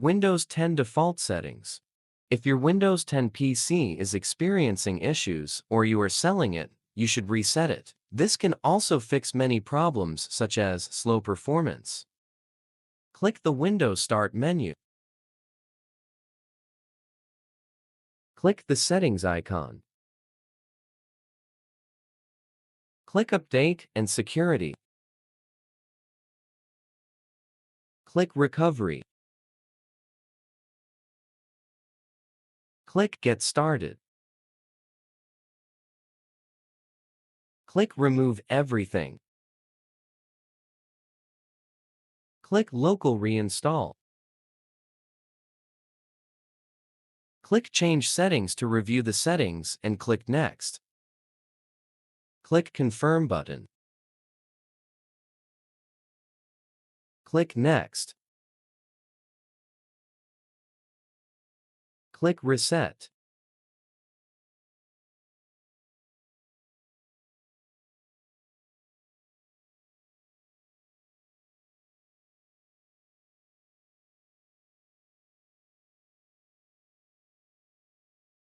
Windows 10 default settings. If your Windows 10 PC is experiencing issues or you are selling it, you should reset it. This can also fix many problems such as slow performance. Click the Windows Start menu. Click the Settings icon. Click Update and Security. Click Recovery. Click Get Started. Click Remove Everything. Click Local Reinstall. Click Change Settings to review the settings and click Next. Click Confirm button. Click Next. Click Reset.